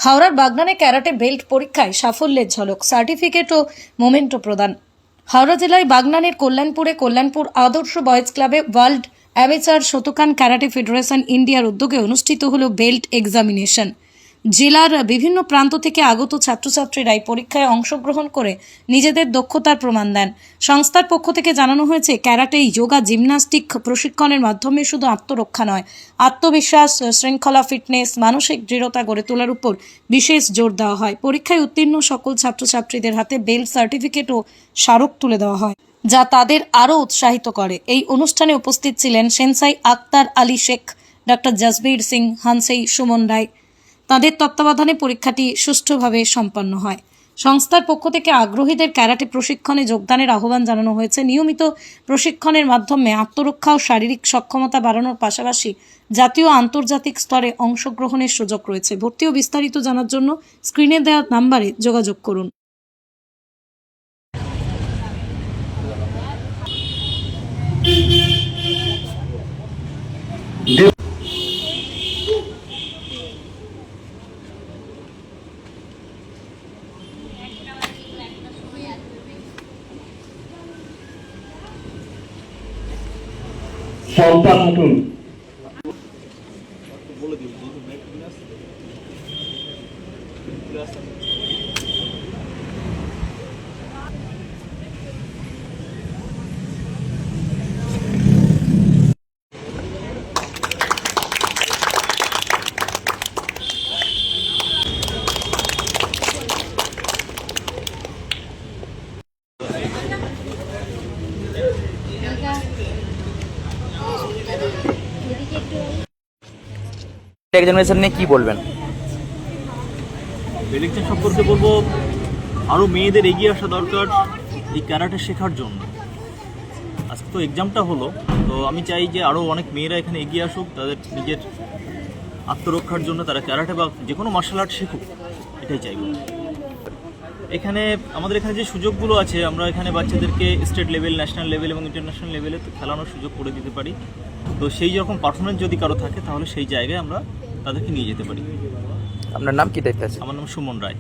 হাওড়ার বাগনানে karate belt পরীক্ষায় সাফল্যের ঝলক, সার্টিফিকেট ও মোমেন্টো প্রদান। হাওড়া জেলায় বাগনানের কল্যাণপুরে কল্যাণপুর আদর্শ বয়েজ ক্লাবে world amateur Shotokan karate federation ইন্ডিয়ার উদ্যোগে অনুষ্ঠিত হল বেল্ট এক্সামিনেশন। জেলার বিভিন্ন প্রান্ত থেকে আগত ছাত্রছাত্রীরা এই পরীক্ষায় অংশগ্রহণ করে নিজেদের দক্ষতার প্রমাণ দেন। সংস্থার পক্ষ থেকে জানানো হয়েছে, ক্যারাটে, যোগা, জিমন্যাস্টিক প্রশিক্ষণের মাধ্যমে শুধু আত্মরক্ষা নয়, আত্মবিশ্বাস, শৃঙ্খলা, ফিটনেস, মানসিক দৃঢ়তা গড়ে তোলার উপর বিশেষ জোর দেওয়া হয়। পরীক্ষায় উত্তীর্ণ সকল ছাত্রছাত্রীদের হাতে বেল্ট, সার্টিফিকেট ও স্মারক তুলে দেওয়া হয়, যা তাদের আরও উৎসাহিত করে। এই অনুষ্ঠানে উপস্থিত ছিলেন সেন্সাই আক্তার আলী শেখ, ডক্টর জসবীর সিং, হানসেই সুমন রায়। তাদের তত্ত্বাবধানে পরীক্ষাটি সুষ্ঠুভাবে সম্পন্ন হয়। সংস্থার পক্ষ থেকে আগ্রহীদের ক্যারাটে প্রশিক্ষণে যোগদানের আহ্বান জানানো হয়েছে। নিয়মিত প্রশিক্ষণের মাধ্যমে আত্মরক্ষা ও শারীরিক সক্ষমতা বাড়ানোর পাশাপাশি জাতীয় ও আন্তর্জাতিক স্তরে অংশগ্রহণের সুযোগ রয়েছে। ভর্তি ও বিস্তারিত জানার জন্য স্ক্রিনে দেওয়া নাম্বারে যোগাযোগ করুন। সম্পদ নতুন এক্সামিনেশন নিয়ে কি বলবেন? বেলেকচার সম্পর্কে বলবো, আরও মেয়েদের এগিয়ে আসা দরকার এই ক্যারাটে শেখার জন্য। আজকে তো এক্সামটা হলো, তো আমি চাই যে আরও অনেক মেয়েরা এখানে এগিয়ে আসুক, তাদের নিজের আত্মরক্ষার জন্য তারা ক্যারাটে বা যে কোনো মার্শাল আর্ট শিখুক, এটাই চাইব। এখানে আমাদের এখানে যে সুযোগগুলো আছে, আমরা এখানে বাচ্চাদেরকে স্টেট লেভেল, ন্যাশনাল লেভেল এবং ইন্টারন্যাশনাল লেভেলে তো খেলানোর সুযোগ করে দিতে পারি। তো সেই রকম পারফরমেন্স যদি কারো থাকে, তাহলে সেই জায়গায় আমরা তাদেরকে নিয়ে যেতে পারি। আপনার নাম কি দায়িত্ব আছে? আমার নাম Suman Roy,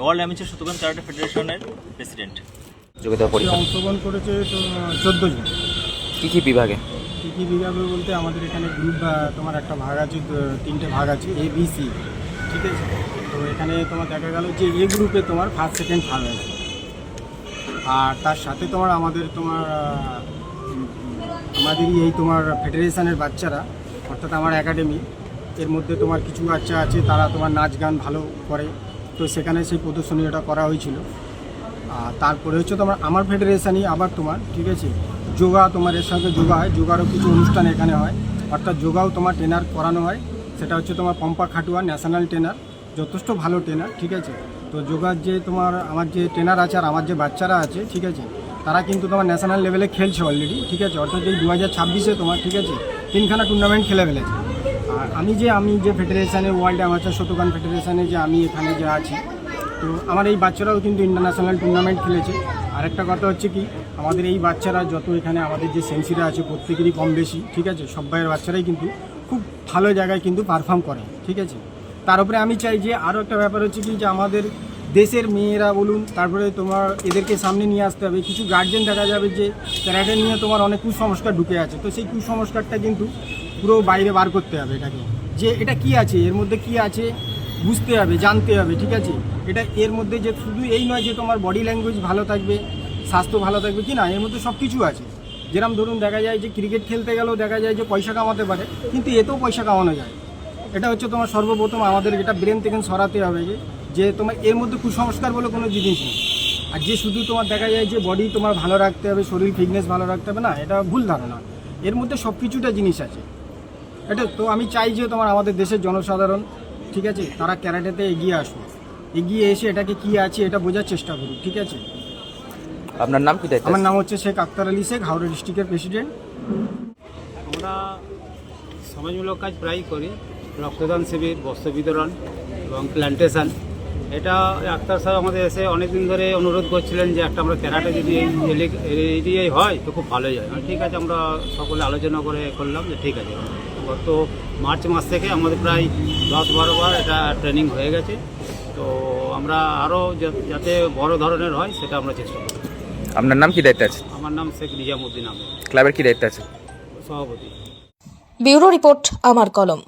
world amateur Shotokan karate ফেডারেশনের প্রেসিডেন্ট। যোগ্যতা পরীক্ষা অংশগ্রহণ করেছে তো 14 জন। কি বিভাগে? কী বিভাগে বলতে আমাদের এখানে গ্রুপ তোমার একটা ভাগ আছে, 3টে ভাগ আছে, এ বি সি, ঠিক আছে। তো এখানে তোমার দেখা গেল যে এ গ্রুপে তোমার ফার্স্ট, সেকেন্ড, থার্ড আছে। আর তার সাথে তোমার আমাদের আমাদেরই এই তোমার ফেডারেশনের বাচ্চারা, অর্থাৎ আমার একাডেমি, এর মধ্যে তোমার কিছু বাচ্চা আছে তারা তোমার নাচ গান ভালো করে, তো সেখানে সেই প্রদর্শনীটা করা হয়েছিল। আর তারপরে হচ্ছে তোমার আমার ফেডারেশনই আবার তোমার, ঠিক আছে, যোগা, তোমার এর সঙ্গে যোগা হয়, যোগারও কিছু অনুষ্ঠান এখানে হয়, অর্থাৎ যোগাও তোমার ট্রেনার করানো হয়। সেটা হচ্ছে তোমার পম্পা খাটুয়া, ন্যাশনাল ট্রেনার, যথেষ্ট ভালো ট্রেনার, ঠিক আছে। তো যোগার যে তোমার আমার যে ট্রেনার আছে আর আমার যে বাচ্চারা আছে, ঠিক আছে, তারা কিন্তু তোমার ন্যাশনাল লেভেলে খেলছে অলরেডি, ঠিক আছে। অর্থাৎ এই 2026-এ তোমার, ঠিক আছে, 3খানা টুর্নামেন্ট খেলে ফেলেছে। আর আমি যে ফেডারেশানে, ওয়ার্ল্ড অ্যামেচার শতকান ফেডারেশানে যে আমি এখানে যে আছি, তো আমার এই বাচ্চারাও কিন্তু ইন্টারন্যাশনাল টুর্নামেন্ট খেলেছে। আরেকটা কথা হচ্ছে কি, আমাদের এই বাচ্চারা যত এখানে আমাদের যে সেন্সিরা আছে প্রত্যেকেরই কম বেশি, ঠিক আছে, সবাইয়ের বাচ্চারাই কিন্তু খুব ভালো জায়গায় কিন্তু পারফর্ম করে, ঠিক আছে। তার উপরে আমি চাই যে আরও একটা ব্যাপার হচ্ছে কি, যে আমাদের দেশের মেয়েরা বলুন, তারপরে তোমার এদেরকে সামনে নিয়ে আসতে হবে। কিছু গার্জেন দেখা যাবে যে ক্যারাটে নিয়ে তোমার অনেক কুসংস্কার ঢুকে আছে, তো সেই কুসংস্কারটা কিন্তু পুরো বাইরে বার করতে হবে এটাকে, যে এটা কি আছে, এর মধ্যে কি আছে বুঝতে হবে, জানতে হবে, ঠিক আছে। এটা এর মধ্যে যে শুধু এই নয় যে তোমার বডি ল্যাঙ্গুয়েজ ভালো থাকবে, স্বাস্থ্য ভালো থাকবে কি না, এর মধ্যে সব কিছু আছে। যেরকম ধরুন দেখা যায় যে ক্রিকেট খেলতে গেলেও দেখা যায় যে পয়সা কামাতে পারে, কিন্তু এতেও পয়সা কামানো যায়। এটা হচ্ছে তোমার সর্বপ্রথম আমাদের এটা ব্রেন থেকে সরাতে হবে যে তোমার এর মধ্যে কুসংস্কার বলে কোনো জিনিস নেই। আর যে শুধু তোমার দেখা যায় যে বডি তোমার ভালো রাখতে হবে, শরীর ফিটনেস ভালো রাখতে হবে, না, এটা ভুল ধারণা। এর মধ্যে সব কিছুটা জিনিস আছে। এটা তো আমি চাই যে তোমার আমাদের দেশের জনসাধারণ, ঠিক আছে, তারা ক্যারাটেতে এগিয়ে আসুক, এগিয়ে এসে এটাকে কি আছে এটা বোঝার চেষ্টা করুক, ঠিক আছে। আপনার নাম কি দায়িত্ব? আমার নাম হচ্ছে শেখ আক্তার আলী শেখ, হাওড়া ডিস্ট্রিক্টের প্রেসিডেন্ট। আমরা সমাজমূলক কাজ প্রায়ই করি, রক্তদান শিবির, বস্ত্র বিতরণ এবং প্ল্যান্টেশন। এটা আক্তার সাহেব আমাদের এসে অনেকদিন ধরে অনুরোধ করছিলেন যে একটা আমরা ক্যারাটে যদি এই এরিয়ায় হয় তো খুব ভালোই হয়। ঠিক আছে, আমরা সকলে আলোচনা করে করলাম যে ঠিক আছে। গত মার্চ মাস থেকে আমাদের প্রায় 10-12 বার এটা ট্রেনিং হয়ে গেছে। তো আমরা আরও যাতে বড় ধরনের হয় সেটা আমরা চেষ্টা করি। আপনার নাম কি দায়িত্বে আছে? আমার নাম শেখ নিজামুদ্দিন আহমেদ, ক্লাবের কি দায়িত্বে আছে? সভাপতি। ব্যুরো রিপোর্ট আমার কলম।